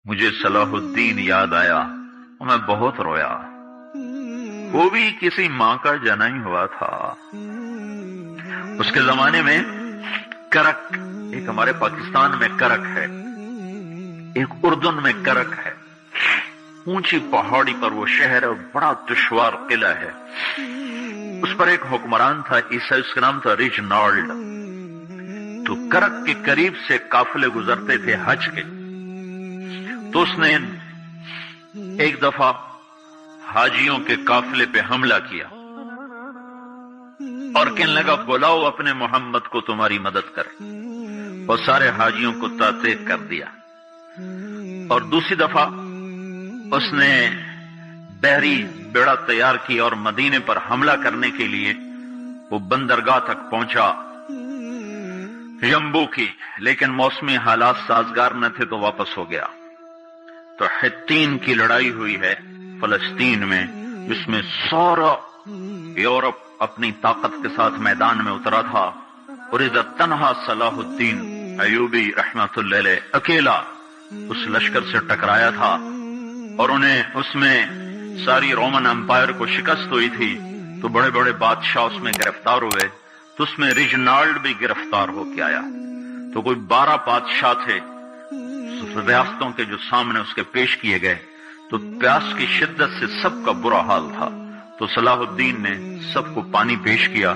مجھے صلاح الدین یاد آیا اور میں بہت رویا۔ وہ بھی کسی ماں کا جنا ہی ہوا تھا۔ اس کے زمانے میں کرک، ایک ہمارے پاکستان میں کرک ہے، ایک اردن میں کرک ہے، اونچی پہاڑی پر وہ شہر ہے اور بڑا دشوار قلعہ ہے۔ اس پر ایک حکمران تھا عیسائی، اس کا نام تھا ریجنالڈ۔ تو کرک کے قریب سے قافلے گزرتے تھے حج کے، تو اس نے ایک دفعہ حاجیوں کے قافلے پہ حملہ کیا اور کہنے لگا بلاؤ اپنے محمد کو تمہاری مدد کرے، اور سارے حاجیوں کو تعطیل کر دیا۔ اور دوسری دفعہ اس نے بحری بیڑا تیار کی اور مدینے پر حملہ کرنے کے لیے وہ بندرگاہ تک پہنچا یمبو کی، لیکن موسمی حالات سازگار نہ تھے تو واپس ہو گیا۔ تو حطین کی لڑائی ہوئی ہے فلسطین میں، جس میں سارا یورپ اپنی طاقت کے ساتھ میدان میں اترا تھا، اور ادھر تنہا صلاح الدین ایوبی رحمت اللہ علیہ اکیلا اس لشکر سے ٹکرایا تھا، اور انہیں اس میں ساری رومن امپائر کو شکست ہوئی تھی۔ تو بڑے بڑے بادشاہ اس میں گرفتار ہوئے، تو اس میں ریجنالڈ بھی گرفتار ہو کے آیا۔ تو کوئی 12 بادشاہ تھے ریاستوں کے جو سامنے اس کے پیش کیے گئے، تو پیاس کی شدت سے سب کا برا حال تھا۔ تو صلاح الدین نے سب کو پانی پیش کیا،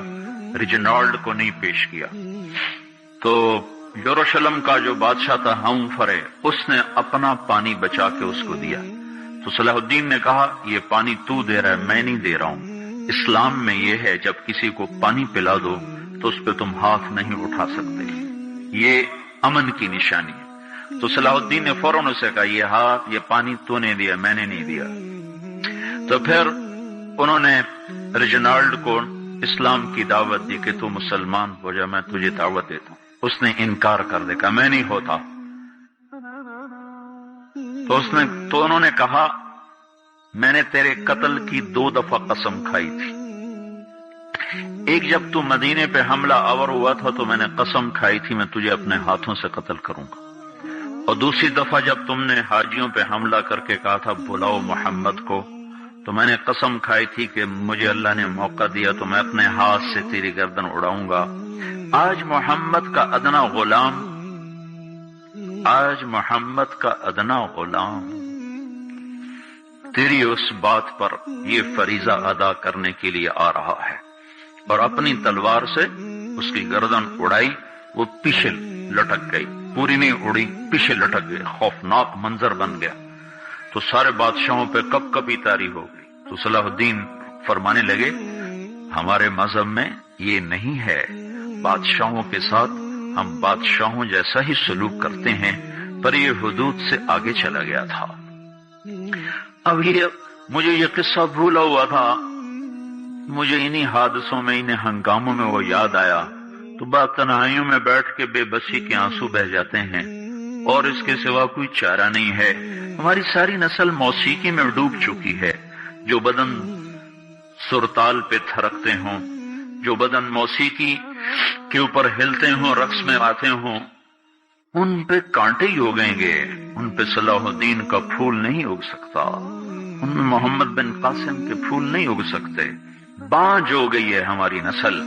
ریجنالڈ کو نہیں پیش کیا۔ تو یروشلم کا جو بادشاہ تھا ہمفرے، اس نے اپنا پانی بچا کے اس کو دیا۔ تو صلاح الدین نے کہا یہ پانی تو دے رہا ہے، میں نہیں دے رہا ہوں۔ اسلام میں یہ ہے جب کسی کو پانی پلا دو تو اس پہ تم ہاتھ نہیں اٹھا سکتے، یہ امن کی نشانی ہے۔ تو صلاح الدین نے فوراً اسے کہا یہ پانی تو نے دیا، میں نے نہیں دیا۔ تو پھر انہوں نے ریجنالڈ کو اسلام کی دعوت دی کہ تو مسلمان ہو جا، میں تجھے دعوت دیتا ہوں۔ اس نے انکار کر دیا، کہا میں نہیں ہوتا۔ تو انہوں نے کہا میں نے تیرے قتل کی 2 دفعہ قسم کھائی تھی۔ ایک جب تو مدینے پہ حملہ آور ہوا تھا تو میں نے قسم کھائی تھی میں تجھے اپنے ہاتھوں سے قتل کروں گا، اور دوسری دفعہ جب تم نے حاجیوں پہ حملہ کر کے کہا تھا بلاؤ محمد کو، تو میں نے قسم کھائی تھی کہ مجھے اللہ نے موقع دیا تو میں اپنے ہاتھ سے تیری گردن اڑاؤں گا۔ آج محمد کا ادنا غلام تیری اس بات پر یہ فریضہ ادا کرنے کے لیے آ رہا ہے، اور اپنی تلوار سے اس کی گردن اڑائی، وہ پیچھے لٹک گئی، پوری نہیں اڑی، پیچھے لٹک گئی، خوفناک منظر بن گیا۔ تو سارے بادشاہوں پہ کپ کپی طاری ہو گئی۔ تو صلاح الدین فرمانے لگے ہمارے مذہب میں یہ نہیں ہے، بادشاہوں کے ساتھ ہم بادشاہوں جیسا ہی سلوک کرتے ہیں، پر یہ حدود سے آگے چلا گیا تھا۔ اب مجھے یہ قصہ بھولا ہوا تھا، مجھے انہی حادثوں میں، انہی ہنگاموں میں وہ یاد آیا، تو بات تنہائیوں میں بیٹھ کے بے بسی کے آنسو بہ جاتے ہیں، اور اس کے سوا کوئی چارہ نہیں ہے۔ ہماری ساری نسل موسیقی میں ڈوب چکی ہے، جو بدن سرتال پہ تھرکتے ہوں، جو بدن موسیقی کے اوپر ہلتے ہوں، رقص میں آتے ہوں، ان پہ کانٹے ہی اگیں گے، ان پہ صلاح الدین کا پھول نہیں اگ سکتا، ان میں محمد بن قاسم کے پھول نہیں اگ سکتے۔ بانجھ ہو گئی ہے ہماری نسل،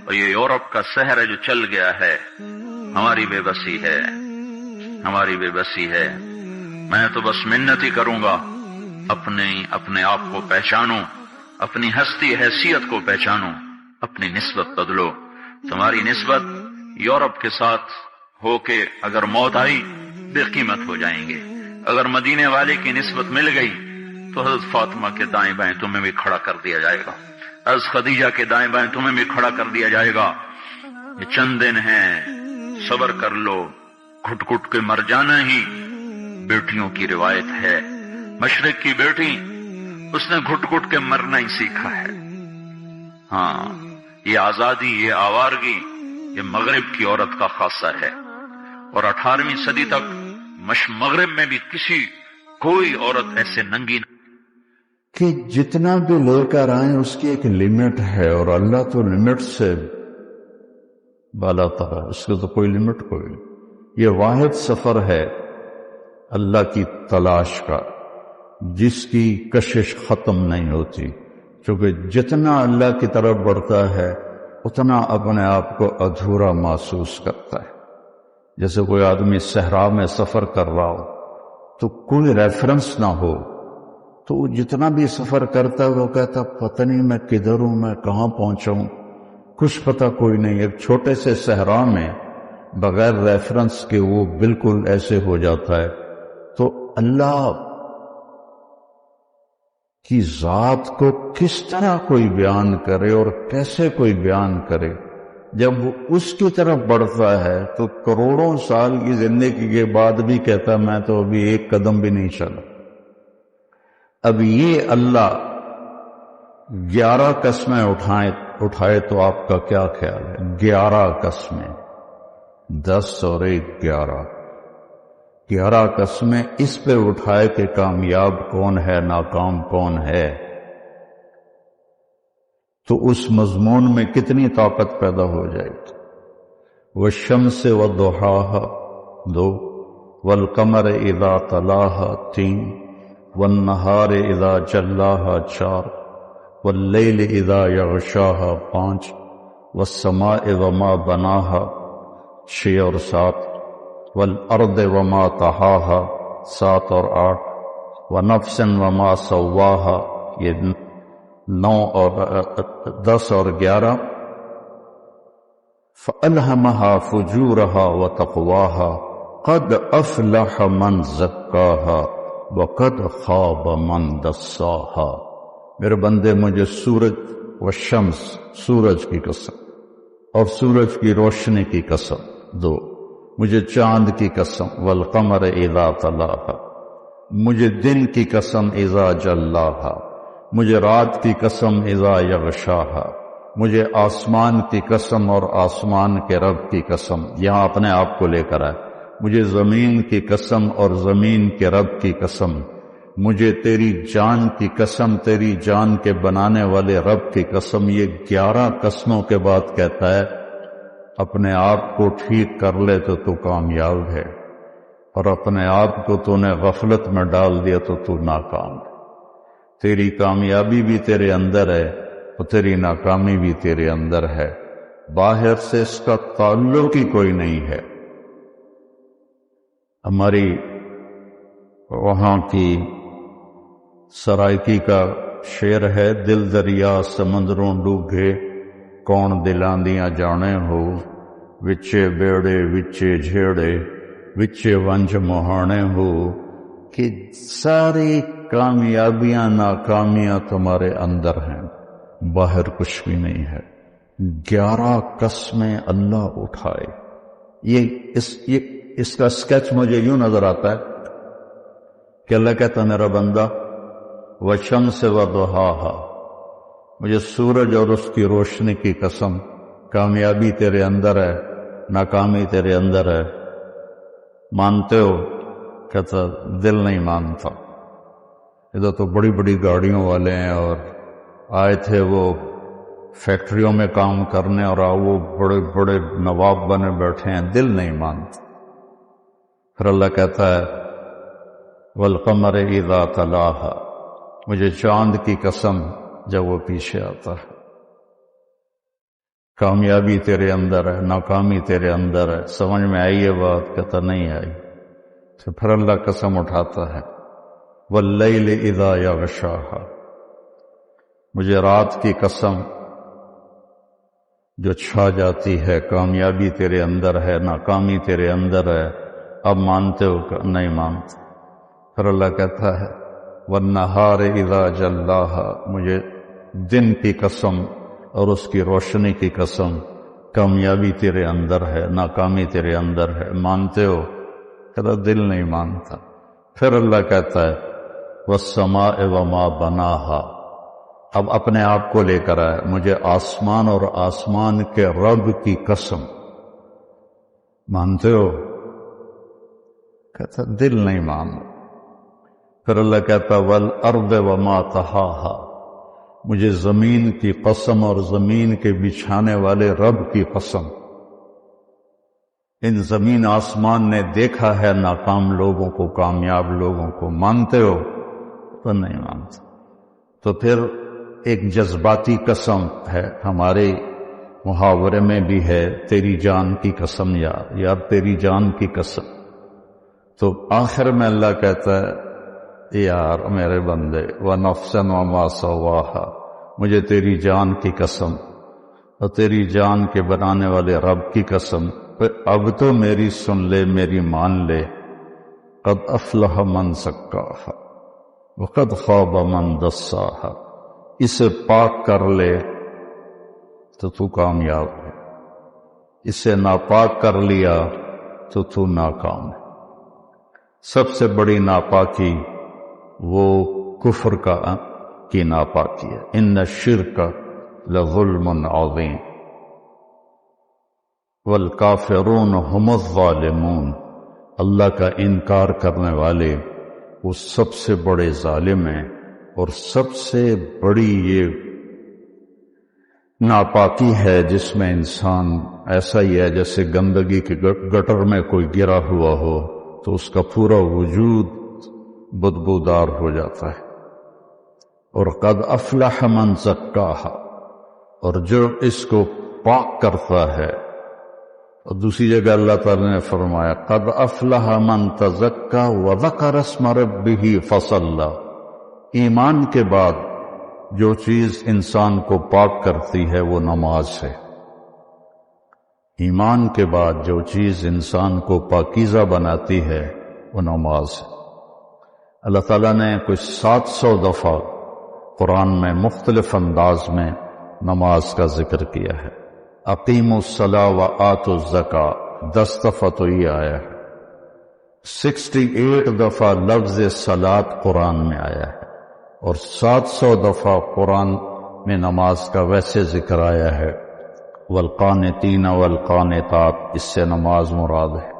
اور یہ یورپ کا سحر ہے جو چل گیا ہے، ہماری بے بسی ہے، ہماری بے بسی ہے۔ میں تو بس منت ہی کروں گا اپنے آپ کو پہچانو، اپنی ہستی حیثیت کو پہچانو، اپنی نسبت بدلو۔ تمہاری نسبت یورپ کے ساتھ ہو کے اگر موت آئی بے قیمت ہو جائیں گے، اگر مدینے والے کی نسبت مل گئی تو حضرت فاطمہ کے دائیں بائیں تمہیں بھی کھڑا کر دیا جائے گا، حضرت خدیجہ کے دائیں بائیں تمہیں بھی کھڑا کر دیا جائے گا۔ یہ چند دن ہیں، صبر کر لو، گھٹ گھٹ کے مر جانا ہی بیٹیوں کی روایت ہے۔ مشرق کی بیٹی، اس نے گھٹ گھٹ کے مرنا ہی سیکھا ہے۔ ہاں، یہ آزادی، یہ آوارگی، یہ مغرب کی عورت کا خاصہ ہے، اور 18ویں صدی تک مغرب میں بھی کوئی عورت ایسے ننگی کہ جتنا بھی لے کر آئیں اس کی ایک لمٹ ہے، اور اللہ تو لمٹ سے بالا تر ہے، اس کے تو کوئی لمٹ کوئی نہیں۔ یہ واحد سفر ہے اللہ کی تلاش کا، جس کی کشش ختم نہیں ہوتی، کیونکہ جتنا اللہ کی طرف بڑھتا ہے اتنا اپنے آپ کو ادھورا محسوس کرتا ہے۔ جیسے کوئی آدمی صحرا میں سفر کر رہا ہو تو کوئی ریفرنس نہ ہو، تو وہ جتنا بھی سفر کرتا ہے وہ کہتا پتہ نہیں میں کدھر ہوں، میں کہاں پہنچا ہوں، کچھ پتہ کوئی نہیں۔ ایک چھوٹے سے صحرا میں بغیر ریفرنس کے وہ بالکل ایسے ہو جاتا ہے۔ تو اللہ کی ذات کو کس طرح کوئی بیان کرے اور کیسے کوئی بیان کرے؟ جب وہ اس کی طرف بڑھتا ہے تو کروڑوں سال کی زندگی کے بعد بھی کہتا میں تو ابھی ایک قدم بھی نہیں چلا۔ اب یہ اللہ 11 قسمیں اٹھائے تو آپ کا کیا خیال ہے؟ 11 قسمیں، 10 اور 1 11 قسمیں اس پہ اٹھائے کہ کامیاب کون ہے، ناکام کون ہے، تو اس مضمون میں کتنی طاقت پیدا ہو جائے گی۔ والشمس وضحاها 2، والقمر اذا تلاها 3، والنہار اذا جلاها 4، واللیل اذا یغشاها 5، والسماء وما بناها 6 اور 7، والارض وما طحاها 7 اور 8، ونفس وما سواها یہ 9 اور 10 اور 11، فألہمها فجورها وتقواها قد افلح من زکاها وقد خاب من دساها۔ میرے بندے مجھے سورج والشمس، سورج کی قسم اور سورج کی روشنی کی قسم 2، مجھے چاند کی قسم والقمر اذا تلاها، مجھے دن کی قسم اذا جلاها، مجھے رات کی قسم اذا یغشاها، مجھے آسمان کی قسم اور آسمان کے رب کی قسم، یہاں اپنے آپ کو لے کر آئے، مجھے زمین کی قسم اور زمین کے رب کی قسم، مجھے تیری جان کی قسم، تیری جان کے بنانے والے رب کی قسم۔ یہ 11 قسموں کے بعد کہتا ہے اپنے آپ کو ٹھیک کر لے تو کامیاب ہے، اور اپنے آپ کو تو نے غفلت میں ڈال دیا تو ناکام ہے۔ تیری کامیابی بھی تیرے اندر ہے اور تیری ناکامی بھی تیرے اندر ہے، باہر سے اس کا تعلق ہی کوئی نہیں ہے۔ ہماری وہاں کی سرائکی کا شعر ہے، دل دریا سمندروں ڈوبے کون دلاندیاں جانے ہو، وچے بیڑے وچے جھیڑے وچے ونج مہانے ہو، کہ ساری کامیابیاں ناکامیاں تمہارے اندر ہیں، باہر کچھ بھی نہیں ہے۔ 11 قسمیں اللہ اٹھائے۔ اس کا سکیچ مجھے یوں نظر آتا ہے کہ اللہ کہتا میرا بندہ والشمس وضحاها، مجھے سورج اور اس کی روشنی کی قسم، کامیابی تیرے اندر ہے، ناکامی تیرے اندر ہے، مانتے ہو؟ کہتا دل نہیں مانتا۔ ادھر تو بڑی بڑی گاڑیوں والے ہیں اور آئے تھے وہ فیکٹریوں میں کام کرنے، اور وہ بڑے بڑے نواب بنے بیٹھے ہیں، دل نہیں مانتا۔ پھر اللہ کہتا ہے والقمر اذا تلاها، مجھے چاند کی قسم جب وہ پیچھے آتا ہے۔ کامیابی تیرے اندر ہے، ناکامی تیرے اندر ہے، سمجھ میں آئی یہ بات؟ کہتا نہیں آئی۔ تو پھر اللہ قسم اٹھاتا ہے واللیل اذا یغشاها، مجھے رات کی قسم جو چھا جاتی ہے، کامیابی تیرے اندر ہے، ناکامی تیرے اندر ہے، اب مانتے ہو کہ نہیں مانتے؟ پھر اللہ کہتا ہے والنہار اذا جلاها، مجھے دن کی قسم اور اس کی روشنی کی قسم، کامیابی تیرے اندر ہے، ناکامی تیرے اندر ہے، مانتے ہو؟ کہتا دل نہیں مانتا۔ پھر اللہ کہتا ہے والسماء وما بناها، اب اپنے آپ کو لے کر آئے، مجھے آسمان اور آسمان کے رب کی قسم، مانتے ہو؟ کہتا دل نہیں مانتا۔ پھر اللہ کہتا والارض وما طحاها، مجھے زمین کی قسم اور زمین کے بچھانے والے رب کی قسم، ان زمین آسمان نے دیکھا ہے ناکام لوگوں کو، کامیاب لوگوں کو، مانتے ہو؟ تو نہیں مانتے۔ تو پھر ایک جذباتی قسم ہے، ہمارے محاورے میں بھی ہے، تیری جان کی قسم یار تیری جان کی قسم۔ تو آخر میں اللہ کہتا ہے یار میرے بندے وَنَفْسًا وَمَا سَوَّاهَا، مجھے تیری جان کی قسم اور تیری جان کے بنانے والے رب کی قسم، اب تو میری سن لے، میری مان لے۔ قد افلح من زکاہا وقد خاب من دساہا، اسے پاک کر لے تو کامیاب ہے، اسے ناپاک کر لیا تو ناکام ہے۔ سب سے بڑی ناپاکی وہ کفر کی ناپاکی ہے، ان الشرک لظلم عظیم والکافرون هم الظالمون، اللہ کا انکار کرنے والے وہ سب سے بڑے ظالم ہیں، اور سب سے بڑی یہ ناپاکی ہے جس میں انسان ایسا ہی ہے جیسے گندگی کے گٹر میں کوئی گرا ہوا ہو تو اس کا پورا وجود بدبودار ہو جاتا ہے۔ اور قد افلح من زکاہا، اور جو اس کو پاک کرتا ہے، اور دوسری جگہ اللہ تعالی نے فرمایا قد افلح من تزکا وذکر اسم ربہ فصلی، ایمان کے بعد جو چیز انسان کو پاک کرتی ہے وہ نماز ہے۔ ایمان کے بعد جو چیز انسان کو پاکیزہ بناتی ہے وہ نماز ہے۔ اللہ تعالیٰ نے کچھ 700 دفعہ قرآن میں مختلف انداز میں نماز کا ذکر کیا ہے۔ اقیموا الصلاۃ وآتوا الزکاۃ 10 دفعہ تو یہ آیا ہے، 68 دفعہ لفظ صلاۃ قرآن میں آیا ہے، اور 700 دفعہ قرآن میں نماز کا ویسے ذکر آیا ہے، والقانتین والقانتات، اس سے نماز مراد ہے۔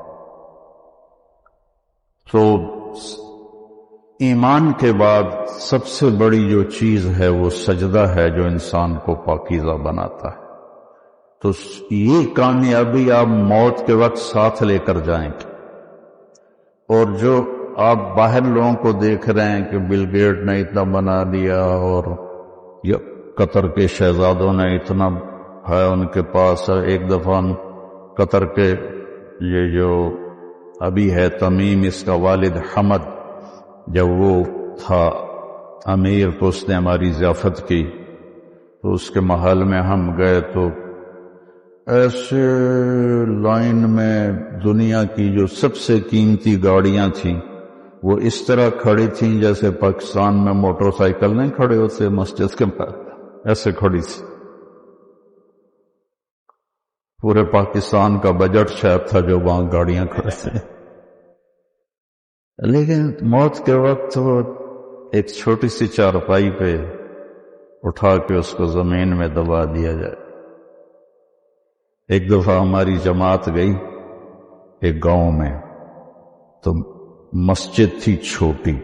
تو ایمان کے بعد سب سے بڑی جو چیز ہے وہ سجدہ ہے جو انسان کو پاکیزہ بناتا ہے۔ تو یہ کامیابی آپ موت کے وقت ساتھ لے کر جائیں گے۔ اور جو آپ باہر لوگوں کو دیکھ رہے ہیں کہ بل گیٹ نے اتنا بنا دیا اور قطر کے شہزادوں نے اتنا ہے ان کے پاس، ایک دفعہ قطر کے یہ جو ابھی ہے تمیم، اس کا والد حمد، جب وہ تھا امیر تو اس نے ہماری ضیافت کی، تو اس کے محل میں ہم گئے تو ایسے لائن میں دنیا کی جو سب سے قیمتی گاڑیاں تھیں وہ اس طرح کھڑی تھیں جیسے پاکستان میں موٹر سائیکل نہیں کھڑے ہوتے مسجد کے پاس، ایسے کھڑی تھی۔ پورے پاکستان کا بجٹ شاید تھا جو وہاں گاڑیاں کھڑے تھے۔ لیکن موت کے وقت وہ ایک چھوٹی سی چارپائی پہ اٹھا کے اس کو زمین میں دبا دیا جائے۔ ایک دفعہ ہماری جماعت گئی ایک گاؤں میں، تو مسجد تھی چھوٹی،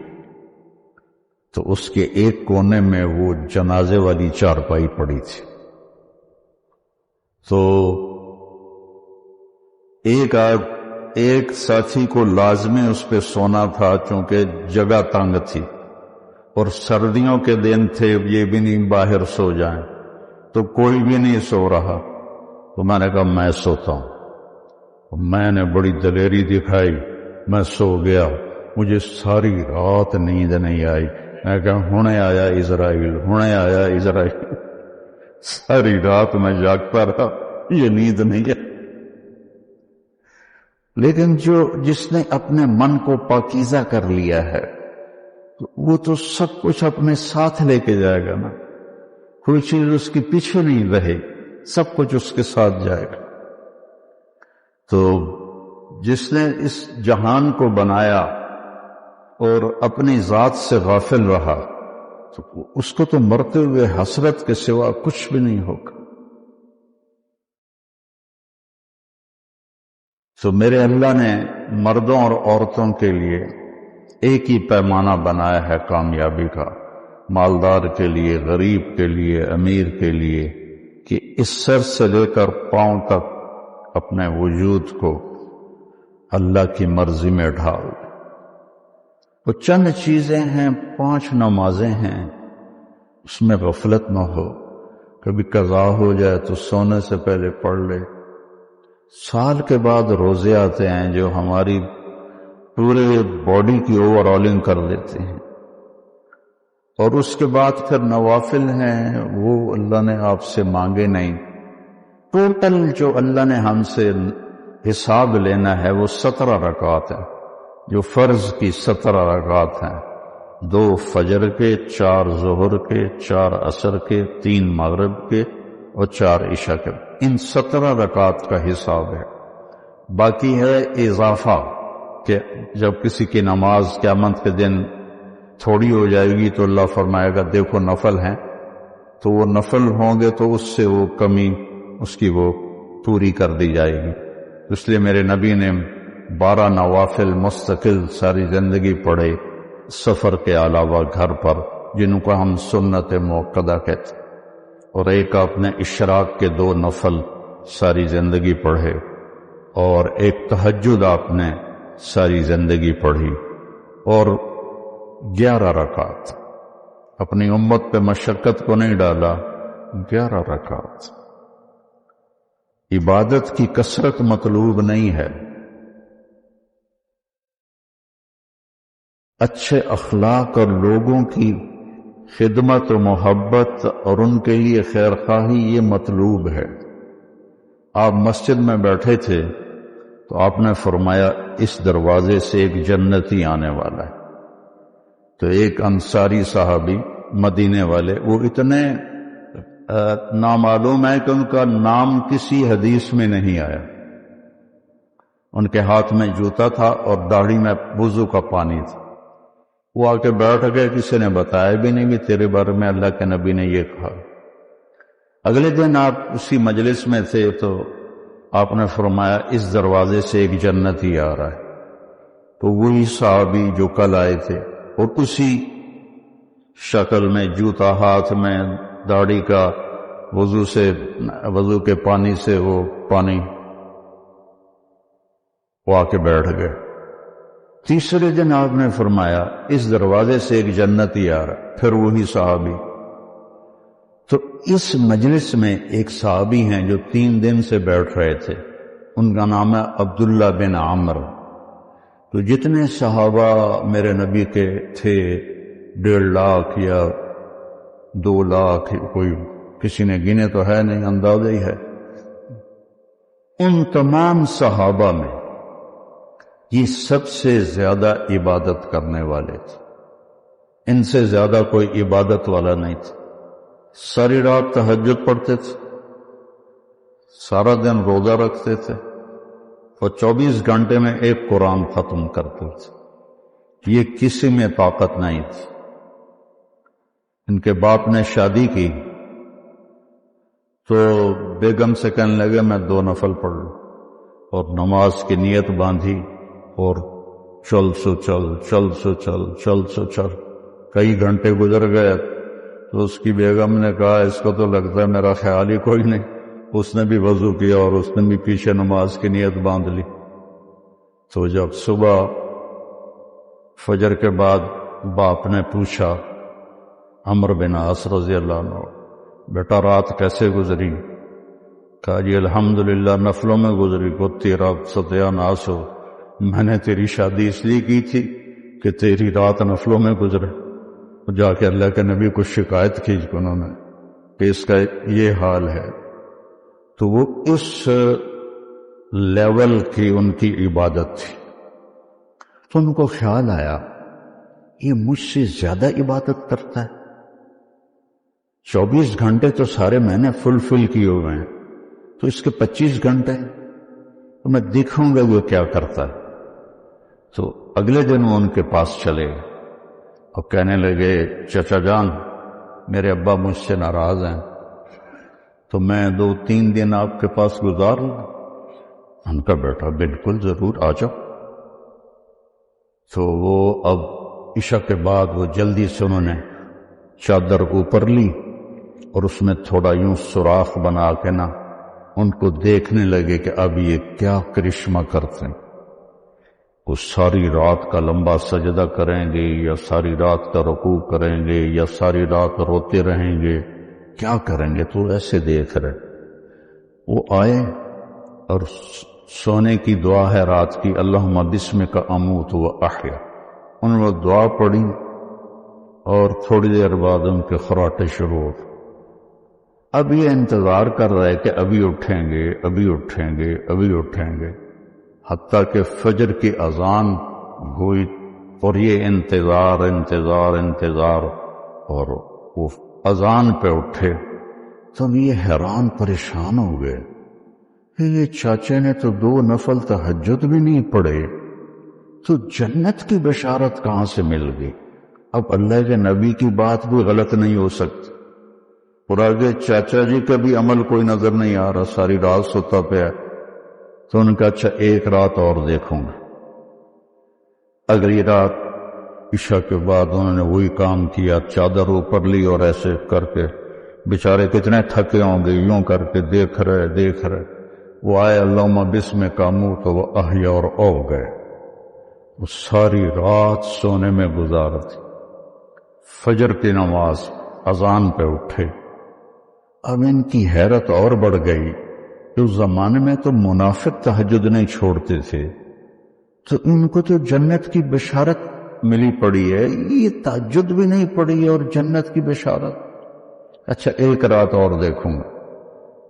تو اس کے ایک کونے میں وہ جنازے والی چارپائی پڑی تھی۔ تو ایک ساتھی کو لازمی اس پہ سونا تھا چونکہ جگہ تنگ تھی، اور سردیوں کے دن تھے، یہ بھی نہیں باہر سو جائیں، تو کوئی بھی نہیں سو رہا۔ تو میں نے کہا میں سوتا ہوں۔ میں نے بڑی دلیری دکھائی، میں سو گیا، مجھے ساری رات نیند نہیں آئی۔ میں کہا ہونے آیا اسرائیل، ہونے آیا اسرائیل۔ ساری رات میں جاگتا رہا، یہ نیند نہیں ہے۔ لیکن جس نے اپنے من کو پاکیزہ کر لیا ہے وہ تو سب کچھ اپنے ساتھ لے کے جائے گا نا، کوئی چیز اس کے پیچھے نہیں رہے، سب کچھ اس کے ساتھ جائے گا۔ تو جس نے اس جہان کو بنایا اور اپنی ذات سے غافل رہا تو اس کو تو مرتے ہوئے حسرت کے سوا کچھ بھی نہیں ہوگا۔ تو میرے اللہ نے مردوں اور عورتوں کے لیے ایک ہی پیمانہ بنایا ہے کامیابی کا، مالدار کے لیے، غریب کے لیے، امیر کے لیے، کہ اس سر سے لے کر پاؤں تک اپنے وجود کو اللہ کی مرضی میں ڈھال۔ وہ چند چیزیں ہیں، 5 نمازیں ہیں، اس میں غفلت نہ ہو۔ کبھی قضا ہو جائے تو سونے سے پہلے پڑھ لے۔ سال کے بعد روزے آتے ہیں جو ہماری پورے باڈی کی اوور آلنگ کر دیتے ہیں، اور اس کے بعد پھر نوافل ہیں، وہ اللہ نے آپ سے مانگے نہیں۔ ٹوٹل جو اللہ نے ہم سے حساب لینا ہے وہ 17 رکعات ہیں، جو فرض کی 17 رکعات ہیں، 2 فجر کے، 4 ظہر کے، 4 عصر کے، 3 مغرب کے اور 4 عشاء کے۔ ان 17 رکعات کا حساب ہے۔ باقی ہے اضافہ، کہ جب کسی کی نماز قیامت کے دن تھوڑی ہو جائے گی تو اللہ فرمائے گا دیکھو نفل ہیں، تو وہ نفل ہوں گے تو اس سے وہ کمی اس کی وہ پوری کر دی جائے گی۔ اس لیے میرے نبی نے 12 نوافل مستقل ساری زندگی پڑھے، سفر کے علاوہ گھر پر، جن کو ہم سنت موقدہ کہتے، اور ایک آپ نے اشراق کے 2 نفل ساری زندگی پڑھے، اور ایک تہجد آپ نے ساری زندگی پڑھی، اور 11 رکعت۔ اپنی امت پہ مشقت کو نہیں ڈالا، 11 رکعت۔ عبادت کی کثرت مطلوب نہیں ہے، اچھے اخلاق اور لوگوں کی خدمت و محبت اور ان کے لیے خیر خواہی یہ مطلوب ہے۔ آپ مسجد میں بیٹھے تھے تو آپ نے فرمایا اس دروازے سے ایک جنتی آنے والا ہے، تو ایک انصاری صحابی مدینے والے، وہ اتنے نامعلوم ہے کہ ان کا نام کسی حدیث میں نہیں آیا، ان کے ہاتھ میں جوتا تھا اور داڑھی میں وضو کا پانی تھا، وہ آ کے بیٹھ گئے، کسی نے بتایا بھی نہیں بھی تیرے بارے میں اللہ کے نبی نے یہ کہا۔ اگلے دن آپ اسی مجلس میں تھے تو آپ نے فرمایا اس دروازے سے ایک جنتی آ رہا ہے، تو وہی صحابی جو کل آئے تھے اور اسی شکل میں، جوتا ہاتھ میں، داڑھی کا وضو کے پانی سے وہ پانی، وہ آ کے بیٹھ گئے۔ تیسرے دن آپ نے فرمایا اس دروازے سے ایک جنتی آ رہا، پھر وہی صحابی۔ تو اس مجلس میں ایک صحابی ہیں جو 3 دن سے بیٹھ رہے تھے، ان کا نام ہے عبداللہ بن عمر۔ تو جتنے صحابہ میرے نبی کے تھے، 1.5 لاکھ یا 2 لاکھ، کوئی کسی نے گنے تو ہے نہیں، اندازہ ہی ہے، ان تمام صحابہ میں یہ سب سے زیادہ عبادت کرنے والے تھے، ان سے زیادہ کوئی عبادت والا نہیں تھا۔ ساری رات تہجد پڑھتے تھے، سارا دن روزہ رکھتے تھے، اور 24 گھنٹے میں ایک قرآن ختم کرتے تھے۔ یہ کسی میں طاقت نہیں تھی۔ ان کے باپ نے شادی کی تو بیگم سے کہنے لگے میں 2 نفل پڑھ لوں، اور نماز کی نیت باندھی، اور چل سو چل، چل سو چل، چل سو چل، کئی گھنٹے گزر گئے تو اس کی بیگم نے کہا اس کو تو لگتا ہے میرا خیال ہی کوئی نہیں۔ اس نے بھی وضو کیا اور اس نے بھی پیچھے نماز کی نیت باندھ لی۔ تو جب صبح فجر کے بعد باپ نے پوچھا عمرو بن عاص رضی اللہ عنہ، بیٹا رات کیسے گزری؟ کہا جی الحمدللہ نفلوں میں گزری، کو تیرا ستیہ ناس ہو، میں نے تیری شادی اس لیے کی تھی کہ تیری رات نفلوں میں گزرے۔ جا کے اللہ کے نبی کو شکایت کی انہوں نے کہ اس کا یہ حال ہے۔ تو وہ اس لیول کی ان کی عبادت تھی۔ تو ان کو خیال آیا یہ مجھ سے زیادہ عبادت کرتا ہے، 24 گھنٹے تو سارے میں نے فل کیے ہوئے ہیں، تو اس کے 25 گھنٹے تو میں دیکھوں گا وہ کیا کرتا ہے۔ تو اگلے دن وہ ان کے پاس چلے اور کہنے لگے چچا جان میرے ابا مجھ سے ناراض ہیں، تو میں 2-3 دن آپ کے پاس گزار لوں؟ ان کا بیٹا بالکل ضرور آ جاؤ۔ تو وہ اب عشاء کے بعد وہ جلدی سے انہوں نے چادر اوپر لی اور اس میں تھوڑا یوں سوراخ بنا کے نا ان کو دیکھنے لگے کہ اب یہ کیا کرشمہ کرتے ہیں۔ وہ ساری رات کا لمبا سجدہ کریں گے یا ساری رات کا رکوع کریں گے یا ساری رات روتے رہیں گے، کیا کریں گے؟ تو ایسے دیکھ رہے. وہ آئے اور سونے کی دعا ہے رات کی، اللہم بسمک اموت و احیا. انہوں نے دعا پڑھی اور تھوڑی دیر بعد ان کے خراٹے شروع ہو. اب یہ انتظار کر رہے کہ ابھی اٹھیں گے، ابھی اٹھیں گے، ابھی اٹھیں گے، حتیٰ کہ فجر کی اذان ہوئی اور یہ انتظار انتظار انتظار، اور وہ اذان پہ اٹھے. تب یہ حیران پریشان ہو گئے کہ یہ چاچے نے تو 2 نفل تہجد بھی نہیں پڑھے، تو جنت کی بشارت کہاں سے مل گئی؟ اب اللہ کے نبی کی بات بھی غلط نہیں ہو سکتی. اور آگے چاچا جی کا بھی عمل کوئی نظر نہیں آ رہا، ساری رات سوتا پیا. تو ان کا اچھا ایک رات اور دیکھوں گا. اگلی رات عشاء کے بعد انہوں نے وہی کام کیا، چادر اوپر لی اور ایسے کر کے بیچارے کتنے تھکے ہوں گے، یوں کر کے دیکھ رہے. وہ آئے اللہم بسمک اموت و احیا اور او گئے. وہ ساری رات سونے میں گزار تھی. فجر کی نماز اذان پہ اٹھے. اب ان کی حیرت اور بڑھ گئی کہ اس زمانے میں تو منافق تہجد نہیں چھوڑتے تھے، تو ان کو تو جنت کی بشارت ملی پڑی ہے، یہ تہجد بھی نہیں پڑی اور جنت کی بشارت. اچھا ایک رات اور دیکھوں گا.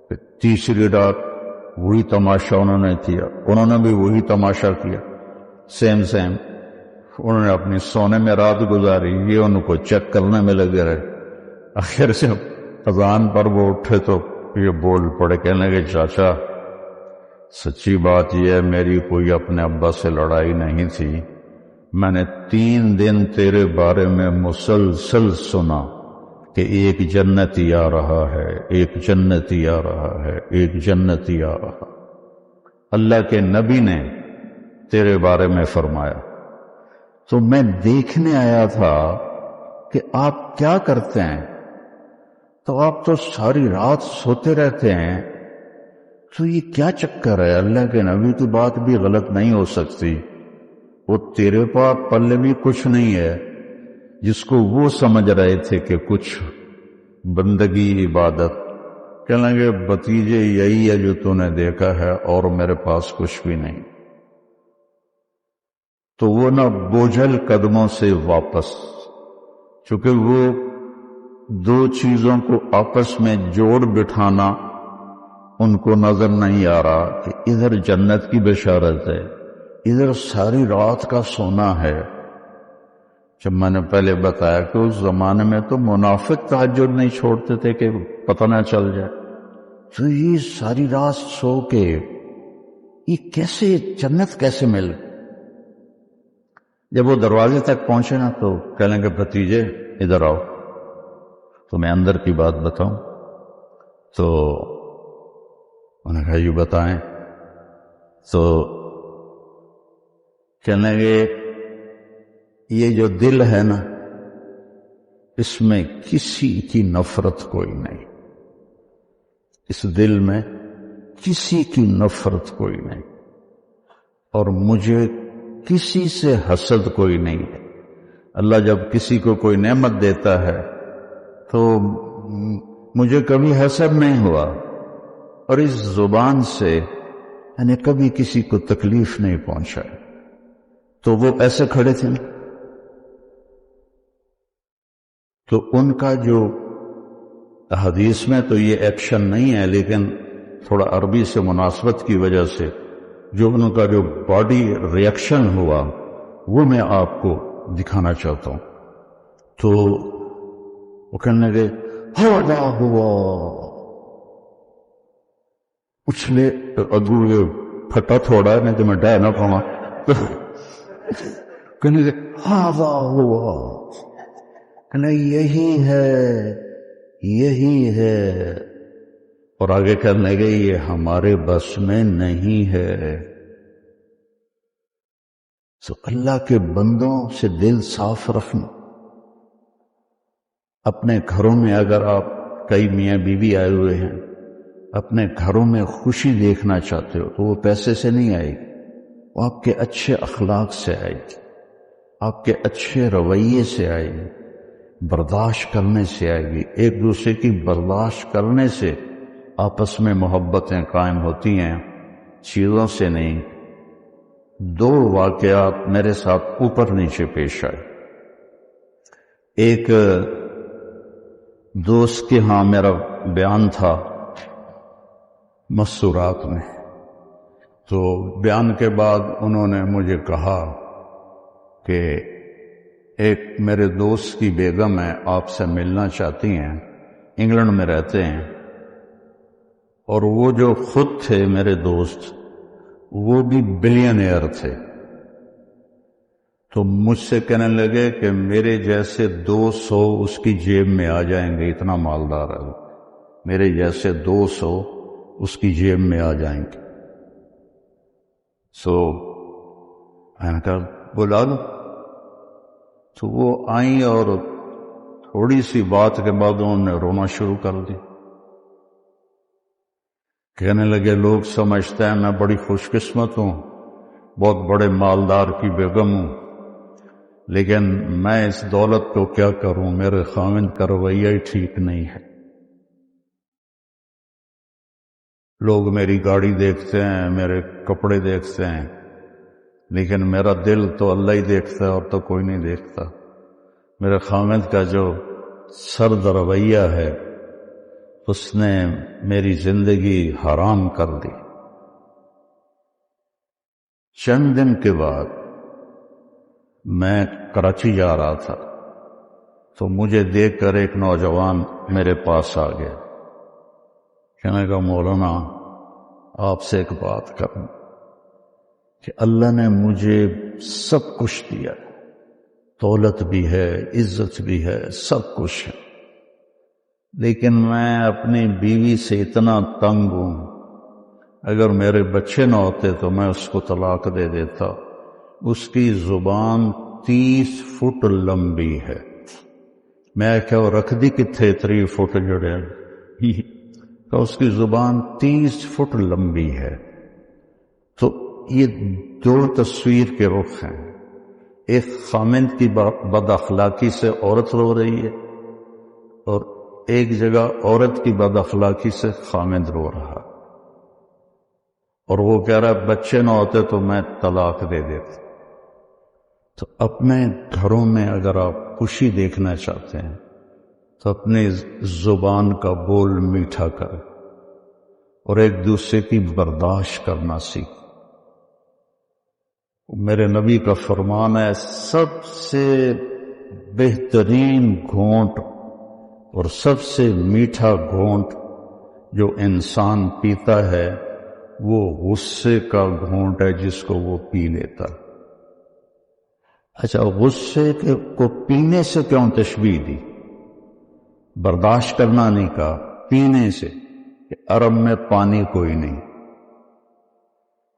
پھر تیسری رات وہی تماشا انہوں نے کیا، انہوں نے بھی وہی تماشا کیا، سیم. انہوں نے اپنی سونے میں رات گزاری، یہ ان کو چیک کرنے میں لگے رہے. آخر سے اذان پر وہ اٹھے تو یہ بول پڑے، کہنے لگے چاچا سچی بات یہ ہے میری کوئی اپنے ابا سے لڑائی نہیں تھی. میں نے 3 دن تیرے بارے میں مسلسل سنا کہ ایک جنتی آ رہا ہے، ایک جنتی آ رہا ہے، ایک جنتی آ رہا. اللہ کے نبی نے تیرے بارے میں فرمایا. تو میں دیکھنے آیا تھا کہ آپ کیا کرتے ہیں. تو آپ تو ساری رات سوتے رہتے ہیں، تو یہ کیا چکر ہے؟ اللہ کے نبی کی بات بھی غلط نہیں ہو سکتی. وہ تیرے پاس پلے بھی کچھ نہیں ہے جس کو وہ سمجھ رہے تھے کہ کچھ بندگی عبادت. کہنے لگے بھتیجے یہی ہے جو تو نے دیکھا ہے اور میرے پاس کچھ بھی نہیں. تو وہ نہ بوجھل قدموں سے واپس، چونکہ وہ 2 چیزوں کو آپس میں جوڑ بٹھانا ان کو نظر نہیں آ رہا کہ ادھر جنت کی بشارت ہے، ادھر ساری رات کا سونا ہے. جب میں نے پہلے بتایا کہ اس زمانے میں تو منافق تہجد نہیں چھوڑتے تھے کہ پتہ نہ چل جائے، تو یہ ساری رات سو کے یہ کیسے جنت کیسے مل؟ جب وہ دروازے تک پہنچے نا تو کہنے لگے بھتیجے ادھر آؤ تو میں اندر کی بات بتاؤں. تو انہوں نے کہا یہ بتائیں. تو کہنے لگے یہ جو دل ہے نا اس میں کسی کی نفرت کوئی نہیں، اس دل میں کسی کی نفرت کوئی نہیں، اور مجھے کسی سے حسد کوئی نہیں ہے. اللہ جب کسی کو کوئی نعمت دیتا ہے تو مجھے کبھی حسد نہیں ہوا، اور اس زبان سے یعنی کبھی کسی کو تکلیف نہیں پہنچا. تو وہ ایسے کھڑے تھے نا، تو ان کا جو حدیث میں تو یہ ایکشن نہیں ہے، لیکن تھوڑا عربی سے مناسبت کی وجہ سے جو ان کا جو باڈی ریئیکشن ہوا وہ میں آپ کو دکھانا چاہتا ہوں. تو وہ کہنے لگے ہوا ہوا اچھلے اگو یہ پھٹا تھوڑا نہیں تو میں ڈہ نہ پاؤں. کہنے لگے ہوا ہوا، کہنے یہی ہے، اور آگے کہنے لگے یہ ہمارے بس میں نہیں ہے. تو اللہ کے بندوں سے دل صاف رکھنا. اپنے گھروں میں اگر آپ کئی میاں بیوی آئے ہوئے ہیں، اپنے گھروں میں خوشی دیکھنا چاہتے ہو تو وہ پیسے سے نہیں آئے گی، وہ آپ کے اچھے اخلاق سے آئے گی، آپ کے اچھے رویے سے آئے گی، برداشت کرنے سے آئے گی۔ ایک دوسرے کی برداشت کرنے سے آپس میں محبتیں قائم ہوتی ہیں، چیزوں سے نہیں۔ دو واقعات میرے ساتھ اوپر نیچے پیش آئے۔ ایک دوست کے ہاں میرا بیان تھا مسورات میں، تو بیان کے بعد انہوں نے مجھے کہا کہ ایک میرے دوست کی بیگم ہے، آپ سے ملنا چاہتی ہیں، انگلینڈ میں رہتے ہیں، اور وہ جو خود تھے میرے دوست وہ بھی بلینئر تھے، تو مجھ سے کہنے لگے کہ میرے جیسے 200 اس کی جیب میں آ جائیں گے، اتنا مالدار ہے، میرے جیسے 200 اس کی جیب میں آ جائیں گے۔ میں نے کہا بلا لو، تو وہ آئیں اور تھوڑی سی بات کے بعد انہوں نے رونا شروع کر دی۔ کہنے لگے لوگ سمجھتے ہیں میں بڑی خوش قسمت ہوں، بہت بڑے مالدار کی بیگم ہوں، لیکن میں اس دولت کو کیا کروں، میرے خاوند کا رویہ ہی ٹھیک نہیں ہے۔ لوگ میری گاڑی دیکھتے ہیں، میرے کپڑے دیکھتے ہیں، لیکن میرا دل تو اللہ ہی دیکھتا ہے اور تو کوئی نہیں دیکھتا۔ میرے خاوند کا جو سرد رویہ ہے اس نے میری زندگی حرام کر دی۔ چند دن کے بعد میں کراچی جا رہا تھا، تو مجھے دیکھ کر ایک نوجوان میرے پاس آ گیا، کہنے لگا مولانا آپ سے ایک بات کروں کہ اللہ نے مجھے سب کچھ دیا، دولت بھی ہے، عزت بھی ہے، سب کچھ ہے، لیکن میں اپنی بیوی سے اتنا تنگ ہوں، اگر میرے بچے نہ ہوتے تو میں اس کو طلاق دے دیتا۔ اس کی زبان 30 فٹ لمبی ہے۔ میں کہ رکھ دی کتھے 3 فٹ جڑے تو اس کی زبان 30 فٹ لمبی ہے۔ تو یہ دو تصویر کے رخ ہیں، ایک خامند کی بد اخلاقی سے عورت رو رہی ہے، اور ایک جگہ عورت کی بد اخلاقی سے خامند رو رہا، اور وہ کہہ رہا ہے بچے نہ ہوتے تو میں طلاق دے دیتا۔ تو اپنے گھروں میں اگر آپ خوشی دیکھنا چاہتے ہیں تو اپنی زبان کا بول میٹھا کریں اور ایک دوسرے کی برداشت کرنا سیکھ۔ میرے نبی کا فرمان ہے سب سے بہترین گھونٹ اور سب سے میٹھا گھونٹ جو انسان پیتا ہے وہ غصے کا گھونٹ ہے جس کو وہ پی لیتا۔ اچھا، غصے کو پینے سے کیوں تشبیہ دی؟ برداشت کرنا نہیں کہا، پینے سے، کہ عرب میں پانی کوئی نہیں،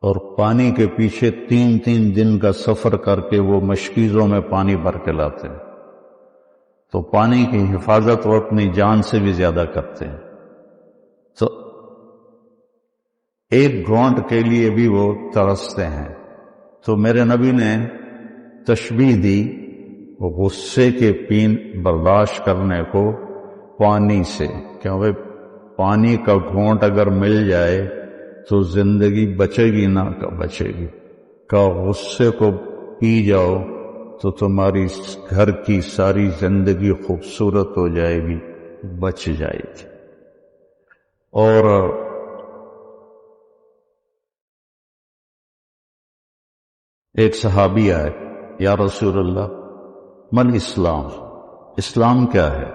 اور پانی کے پیچھے 3 دن کا سفر کر کے وہ مشکیزوں میں پانی بھر کے لاتے ہیں، تو پانی کی حفاظت وہ اپنی جان سے بھی زیادہ کرتے ہیں، تو ایک گھونٹ کے لیے بھی وہ ترستے ہیں۔ تو میرے نبی نے تشبیہ دی غصے کے برداشت کرنے کو پانی سے، کیونکہ پانی کا گھونٹ اگر مل جائے تو زندگی بچے گی نہ بچے گی، کہ غصے کو پی جاؤ تو تمہاری گھر کی ساری زندگی خوبصورت ہو جائے گی، بچ جائے گی۔ اور ایک صحابی آئے، یا رسول اللہ من اسلام، اسلام کیا ہے؟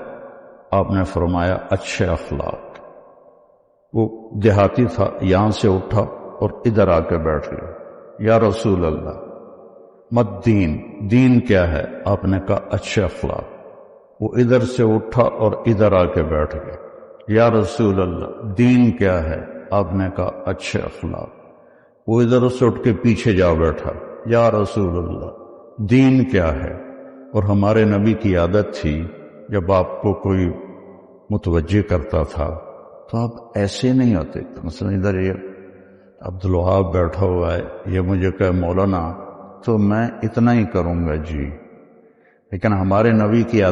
آپ نے فرمایا اچھے اخلاق۔ وہ دیہاتی تھا، یہاں سے اٹھا اور ادھر آ کے بیٹھ گیا، یا رسول اللہ مت دین، دین کیا ہے؟ آپ نے کہا اچھے اخلاق۔ وہ ادھر سے اٹھا اور ادھر آ کے بیٹھ گیا، یا رسول اللہ دین کیا ہے؟ آپ نے کہا اچھے اخلاق۔ وہ ادھر سے اٹھ کے پیچھے جا بیٹھا، یا رسول اللہ دین کیا ہے؟ اور ہمارے نبی کی عادت تھی جب آپ کو کوئی متوجہ کرتا تھا تو آپ ایسے نہیں ہوتے، مثلا ادھر یہ عبدالوہاب بیٹھا ہوا ہے، یہ مجھے کہے مولانا تو میں اتنا ہی کروں گا جی، لیکن ہمارے نبی کی